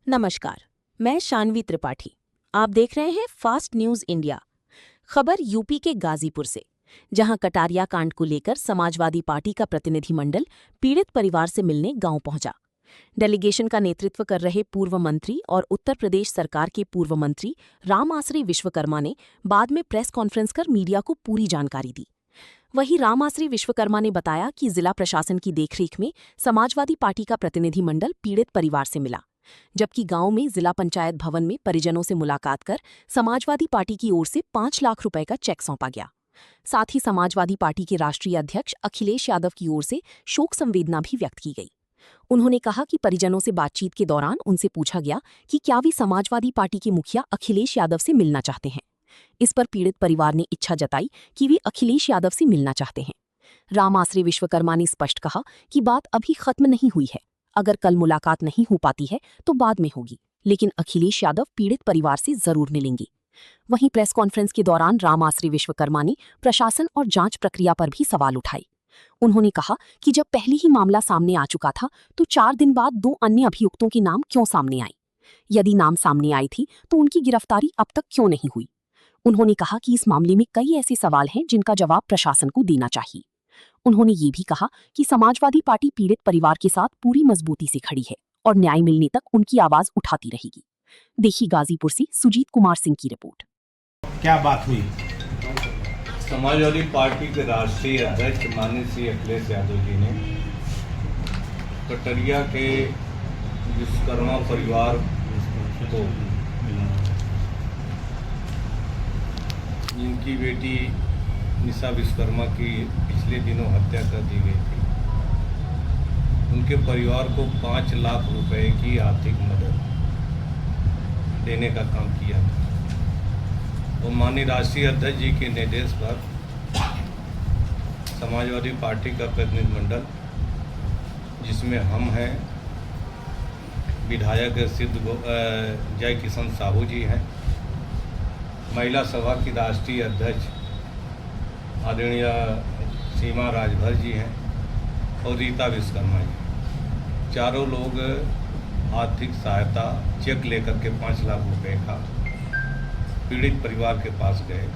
नमस्कार, मैं शानवी त्रिपाठी। आप देख रहे हैं फास्ट न्यूज इंडिया। खबर यूपी के गाजीपुर से, जहां कटारिया कांड को लेकर समाजवादी पार्टी का प्रतिनिधिमंडल पीड़ित परिवार से मिलने गांव पहुंचा। डेलीगेशन का नेतृत्व कर रहे पूर्व मंत्री और उत्तर प्रदेश सरकार के पूर्व मंत्री राम आसरी विश्वकर्मा ने बाद में प्रेस कॉन्फ्रेंस कर मीडिया को पूरी जानकारी दी। वहीं राम आसरी विश्वकर्मा ने बताया कि जिला प्रशासन की देखरेख में समाजवादी पार्टी का प्रतिनिधिमंडल पीड़ित परिवार से मिला, जबकि गांव में जिला पंचायत भवन में परिजनों से मुलाकात कर समाजवादी पार्टी की ओर से 5 लाख रुपए का चेक सौंपा गया। साथ ही समाजवादी पार्टी के राष्ट्रीय अध्यक्ष अखिलेश यादव की ओर से शोक संवेदना भी व्यक्त की गई। उन्होंने कहा कि परिजनों से बातचीत के दौरान उनसे पूछा गया कि क्या वे समाजवादी पार्टी के मुखिया अखिलेश यादव से मिलना चाहते हैं। इस पर पीड़ित परिवार ने इच्छा जताई कि वे अखिलेश यादव से मिलना चाहते हैं। राम आसरी विश्वकर्मा ने स्पष्ट कहा कि बात अभी खत्म नहीं हुई है, अगर कल मुलाकात नहीं हो पाती है तो बाद में होगी, लेकिन अखिलेश यादव पीड़ित परिवार से जरूर मिलेंगे। वहीं प्रेस कॉन्फ्रेंस के दौरान राम आसरी विश्वकर्मा ने प्रशासन और जांच प्रक्रिया पर भी सवाल उठाए। उन्होंने कहा कि जब पहले ही मामला सामने आ चुका था तो 4 दिन बाद 2 अन्य अभियुक्तों के नाम क्यों सामने आए? यदि नाम सामने आई थी तो उनकी गिरफ्तारी अब तक क्यों नहीं हुई? उन्होंने कहा कि इस मामले में कई ऐसे सवाल हैं जिनका जवाब प्रशासन को देना चाहिए। उन्होंने ये भी कहा कि समाजवादी पार्टी पीड़ित परिवार के साथ पूरी मजबूती से खड़ी है और न्याय मिलने तक उनकी आवाज उठाती रहेगी। देखिए गाजीपुर से सुजीत कुमार सिंह की रिपोर्ट। क्या बात हुई? समाजवादी पार्टी के राष्ट्रीय अध्यक्ष माननीय श्री अखिलेश यादव जी ने कटरिया के विश्वकर्मा परिवार को जिनकी बेटी निशा विश्वकर्मा की पिछले दिनों हत्या कर दी गई थी, उनके परिवार को 5 लाख रुपए की आर्थिक मदद देने का काम किया था। और माननीय राष्ट्रीय अध्यक्ष जी के निर्देश पर समाजवादी पार्टी का प्रतिनिधिमंडल, जिसमें हम हैं, विधायक सिद्ध जय किशन साहू जी हैं, महिला सभा की राष्ट्रीय अध्यक्ष आदरणीय सीमा राजभर जी हैं और रीता विश्वकर्मा जी, चारों लोग आर्थिक सहायता चेक लेकर के 5 लाख रुपए का पीड़ित परिवार के पास गए।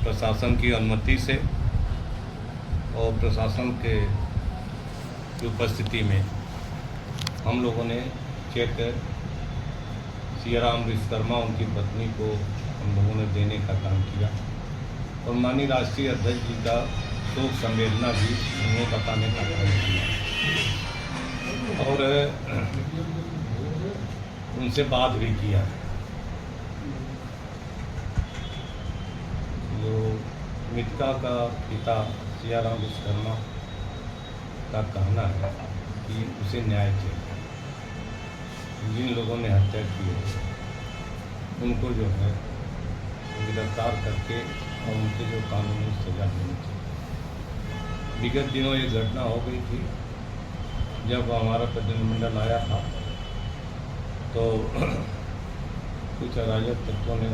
प्रशासन की अनुमति से और प्रशासन के उपस्थिति में हम लोगों ने चेक सियाराम विश्वकर्मा उनकी पत्नी को हम लोगों ने देने का काम किया और माननीय राष्ट्रीय अध्यक्ष जी का शोक संवेदना भी उन्हें बताने का काम किया और उनसे बात भी किया। जो मृतका का पिता सियाराम विश्वकर्मा का कहना है कि उसे न्याय चाहिए। जिन लोगों ने हत्या की है उनको जो है गिरफ्तार करके और उनके जो कानूनी सजा देनी चाहिए। विगत दिनों ये घटना हो गई थी जब हमारा प्रतिनिधिमंडल आया था तो कुछ अराजक तत्वों ने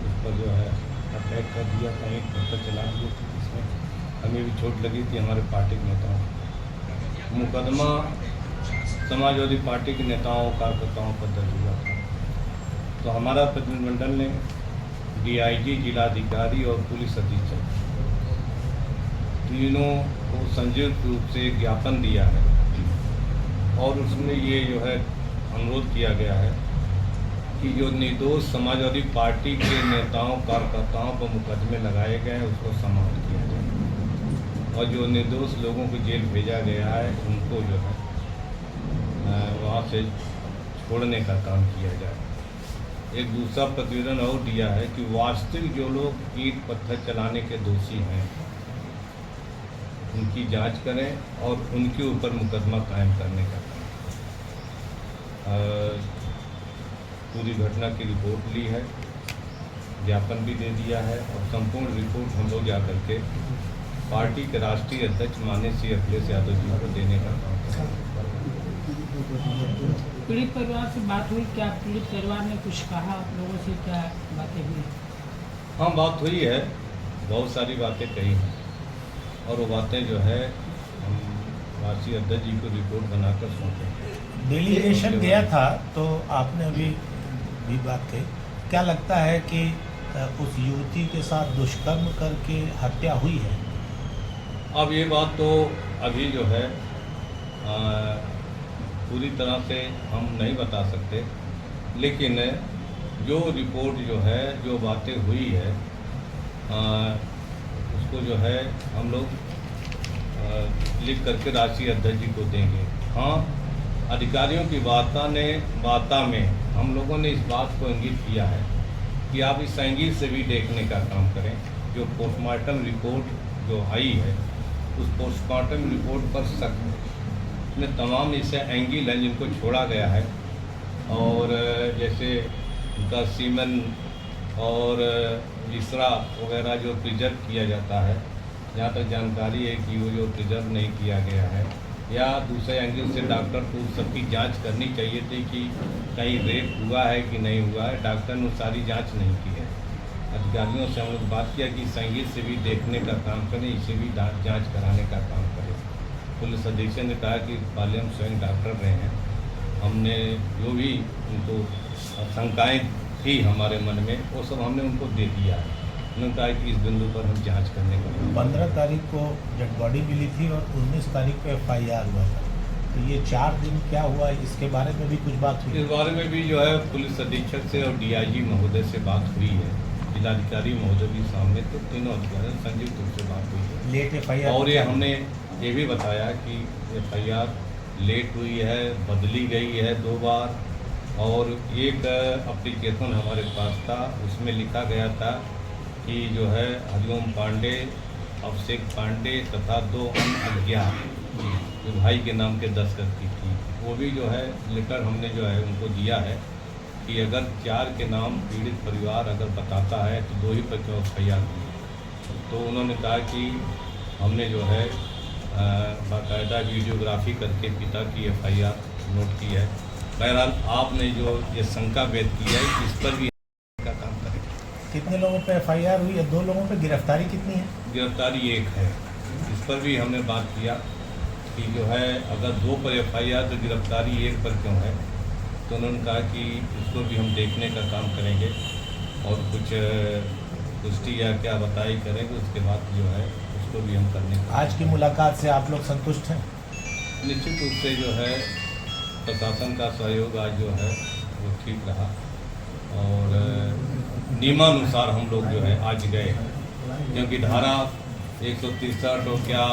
उस पर जो है अटैक कर दिया था, एक पत्थर चला दिया था, जिसमें हमें भी चोट लगी थी, हमारे पार्टी के नेताओं। मुकदमा समाजवादी पार्टी के नेताओं कार्यकर्ताओं पर दर्ज हुआ था। तो हमारा प्रतिनिधिमंडल ने डीआईजी, जिलाधिकारी और पुलिस अधीक्षक तीनों को संयुक्त रूप से ज्ञापन दिया है और उसमें ये जो है अनुरोध किया गया है कि जो निर्दोष समाजवादी पार्टी के नेताओं कार्यकर्ताओं पर मुकदमे लगाए गए हैं उसको समाप्त किया जाए और जो निर्दोष लोगों को जेल भेजा गया है उनको जो है वहाँ से छोड़ने का काम किया जाए। एक दूसरा प्रतिवेदन और दिया है कि वास्तविक जो लोग ईंट पत्थर चलाने के दोषी हैं उनकी जांच करें और उनके ऊपर मुकदमा कायम करने का काम। पूरी घटना की रिपोर्ट ली है, ज्ञापन भी दे दिया है और संपूर्ण रिपोर्ट हम लोग जाकर के पार्टी के राष्ट्रीय अध्यक्ष माननीय श्री अखिलेश यादव जी को देने का काम करेंगे। पीड़ित परिवार से बात हुई? क्या पीड़ित परिवार ने कुछ कहा आप लोगों से? क्या बातें हुई? हाँ, बात हुई है, बहुत सारी बातें कही हैं और वो बातें जो है हम राष्ट्रीय अध्यक्ष जी को रिपोर्ट बनाकर सौंपेंगे। डेलीगेशन गया था, तो आपने अभी भी बात कही, क्या लगता है कि उस युवती के साथ दुष्कर्म करके हत्या हुई है? अब ये बात तो अभी जो है पूरी तरह से हम नहीं बता सकते, लेकिन जो रिपोर्ट जो है, जो बातें हुई है, उसको जो है हम लोग लिख करके राष्ट्रीय अध्यक्ष जी को देंगे। हाँ, अधिकारियों की वार्ता में हम लोगों ने इस बात को इंगित किया है कि आप इस एंगल से भी देखने का काम करें। जो पोस्टमार्टम रिपोर्ट जो आई है, उस पोस्टमार्टम रिपोर्ट पर शक है, उसमें तमाम ऐसे एंगल हैं जिनको छोड़ा गया है, और जैसे उनका सीमन और विसरा वगैरह जो प्रिजर्व किया जाता है, जहाँ तक जानकारी है कि वो जो प्रिजर्व नहीं किया गया है, या दूसरे एंगल से डॉक्टर को सबकी जांच करनी चाहिए थी कि कहीं रेप हुआ है कि नहीं हुआ है। डॉक्टर ने सारी जांच नहीं की है। अधिकारियों से हम लोग बात किया कि इस एंगल से भी देखने का काम करें, इसे भी जांच कराने का काम करें। पुलिस अधीक्षक ने कहा कि पहले हम स्वयं डॉक्टर रहे हैं, हमने जो भी उनको शंकाएँ थी हमारे मन में, वो सब हमने उनको दे दिया है। उन्होंने कहा कि इस बिंदु पर हम जांच करने का 15 तारीख को डेड बॉडी मिली थी और 19 तारीख को FIR हुआ था, तो ये 4 दिन क्या हुआ, इसके बारे में भी कुछ बात हुई? इस बारे में भी जो है पुलिस अधीक्षक से और DIG महोदय से बात हुई है, जिलाधिकारी महोदय भी सामने, तो तीनों अधिकारियों संयुक्त रूप से बात हुई है। लेट FIR और ये हमने ये भी बताया कि FIR लेट हुई है, बदली गई है 2 बार, और एक एप्लीकेशन हमारे पास था, उसमें लिखा गया था कि जो है हरिओम पांडे, अभिषेक पांडे तथा 2 अन्य अज्ञात जो भाई के नाम के दस्तखत की थी, वो भी जो है लेटर हमने जो है उनको दिया है कि अगर 4 के नाम पीड़ित परिवार अगर बताता है तो 2 ही पर क्यों FIR हुई। तो उन्होंने कहा कि हमने जो है बाकायदा वीडियोग्राफी करके पिता की FIR नोट की है। बहरहाल आपने जो ये शंका व्यक्त की है, इस पर भी का काम करें। कितने लोगों पे FIR हुई है? 2 लोगों पे। गिरफ्तारी कितनी है? गिरफ्तारी 1 है। इस पर भी हमने बात किया कि जो है अगर 2 पर FIR तो गिरफ्तारी 1 पर क्यों है। तो उन्होंने कहा कि इसको भी हम देखने का काम करेंगे और कुछ पुष्टि या क्या बताई करेंगे, उसके बाद जो है उसको भी हम करने का। आज की मुलाकात से आप लोग संतुष्ट हैं? निश्चित रूप से जो है प्रशासन का सहयोग आज जो है वो ठीक रहा, और नियमानुसार हम लोग जो है आज गए, क्योंकि धारा 163 और क्या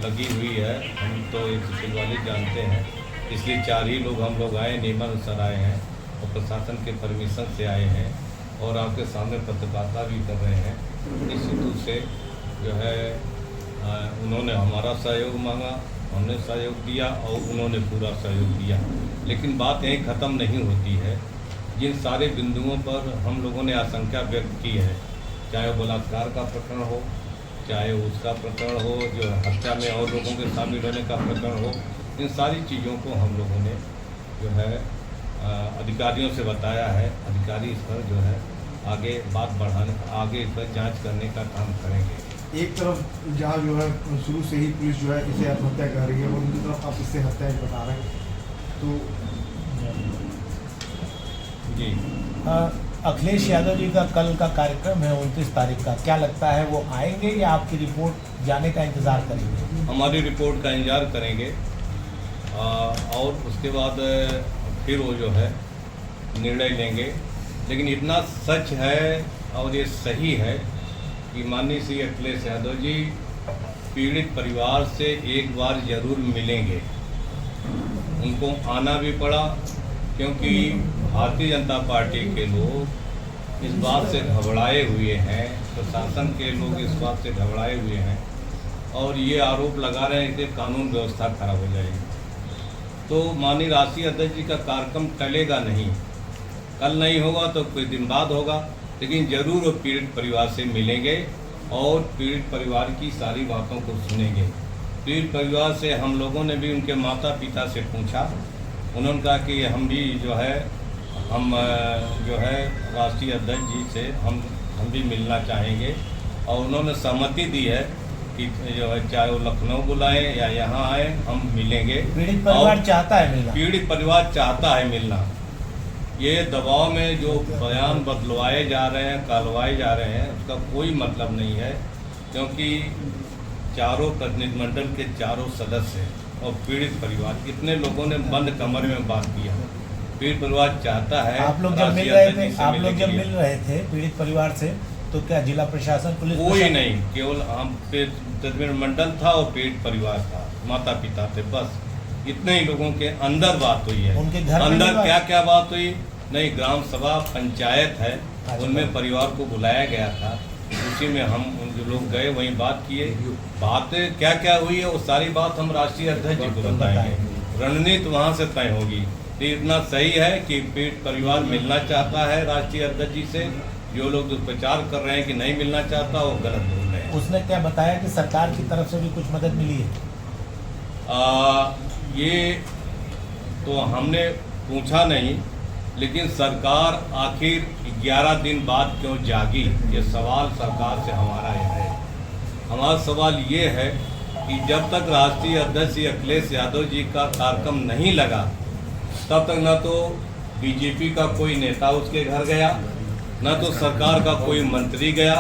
लगी हुई है, हम तो 144 जानते हैं, इसलिए 4 ही लोग हम लोग आए, नियमानुसार आए हैं और प्रशासन के परमिशन से आए हैं, और आपके सामने पत्रकारिता भी कर रहे हैं। निश्चित रूप से जो है उन्होंने हमारा सहयोग मांगा, हमने सहयोग दिया और उन्होंने पूरा सहयोग दिया, लेकिन बात यहीं ख़त्म नहीं होती है। जिन सारे बिंदुओं पर हम लोगों ने आशंका व्यक्त की है, चाहे वो बलात्कार का प्रकरण हो, चाहे उसका प्रकरण हो, जो हत्या में और लोगों के शामिल होने का प्रकरण हो, इन सारी चीज़ों को हम लोगों ने जो है अधिकारियों से बताया है। अधिकारी इस पर जो है आगे बात बढ़ाने, आगे इस पर जांच करने का काम करेंगे। एक तरफ जहाँ जो है शुरू से ही पुलिस जो है इसे आत्महत्या कर रही है, और दूसरी तरफ आप इससे हत्या बता रहे हैं, तो जी अखिलेश यादव जी का कल का कार्यक्रम है 29 तारीख का, क्या लगता है वो आएंगे या आपकी रिपोर्ट जाने का इंतज़ार करेंगे? हमारी रिपोर्ट का इंतजार करेंगे और उसके बाद फिर वो जो है निर्णय लेंगे। लेकिन इतना सच है और ये सही है कि माननीय श्री अखिलेश यादव जी पीड़ित परिवार से एक बार ज़रूर मिलेंगे। उनको आना भी पड़ा क्योंकि भारतीय जनता पार्टी के लोग इस बात से घबराए हुए हैं, प्रशासन के लोग इस बात से घबराए हुए हैं और ये आरोप लगा रहे हैं कि कानून व्यवस्था खराब हो जाएगी। तो माननीय राष्ट्रीय अध्यक्ष जी का कार्यक्रम टलेगा नहीं, कल नहीं होगा तो कुछ दिन बाद होगा, लेकिन ज़रूर वो पीड़ित परिवार से मिलेंगे और पीड़ित परिवार की सारी बातों को सुनेंगे। पीड़ित परिवार से हम लोगों ने भी उनके माता पिता से पूछा, उन्होंने कहा कि हम भी जो है राष्ट्रीय अध्यक्ष जी से हम भी मिलना चाहेंगे और उन्होंने सहमति दी है कि जो है चाहे वो लखनऊ बुलाए या यहाँ आए, हम मिलेंगे। पीड़ित परिवार और चाहता है मिलना। पीड़ित परिवार चाहता है मिलना। ये दबाव में जो बयान बदलवाए जा रहे हैं, कहलवाए जा रहे हैं, उसका कोई मतलब नहीं है, क्योंकि चारों प्रतिनिधिमंडल के चारों सदस्य और पीड़ित परिवार, कितने लोगों ने बंद कमरे में बात किया। पीड़ित परिवार चाहता है आप लोग जब मिल रहे थे, आप लोग जब मिल रहे थे पीड़ित परिवार से, तो क्या जिला प्रशासन, पुलिस कोई प्रशासन? नहीं, केवल हम प्रतिनिधिमंडल था और पीड़ित परिवार था, माता पिता थे, बस इतने ही लोगों के अंदर बात हुई है। उनके घर में अंदर नहीं क्या क्या बात हुई नहीं, ग्राम सभा पंचायत है, अच्छा। उनमें परिवार को बुलाया गया था, उसी में हम उन जो लोग गए वहीं बात किए। बातें क्या क्या हुई है वो सारी बात हम राष्ट्रीय अध्यक्ष जी को बताएंगे, रणनीति वहाँ से तय होगी। तो इतना सही है कि पीड़ित परिवार मिलना चाहता है राष्ट्रीय अध्यक्ष जी से। जो लोग दुष्प्रचार कर रहे हैं कि नहीं मिलना चाहता, वो गलत बोल रहे हैं। उसने क्या बताया कि सरकार की तरफ से भी कुछ मदद मिली है? ये तो हमने पूछा नहीं, लेकिन सरकार आखिर 11 दिन बाद क्यों जागी, ये सवाल सरकार से हमारा है। हमारा सवाल ये है कि जब तक राष्ट्रीय अध्यक्ष श्री अखिलेश यादव जी का कार्यक्रम नहीं लगा, तब तक न तो बीजेपी का कोई नेता उसके घर गया, न तो सरकार का कोई मंत्री गया,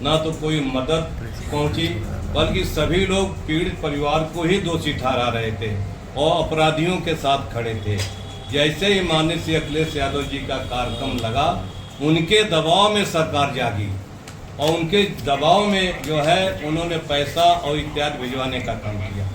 न तो कोई मदद पहुंची, बल्कि सभी लोग पीड़ित परिवार को ही दोषी ठहरा रहे थे और अपराधियों के साथ खड़े थे। जैसे ही माननीय श्री अखिलेश यादव जी का कार्यक्रम लगा, उनके दबाव में सरकार जागी और उनके दबाव में जो है उन्होंने पैसा और इत्यादि भिजवाने का काम किया।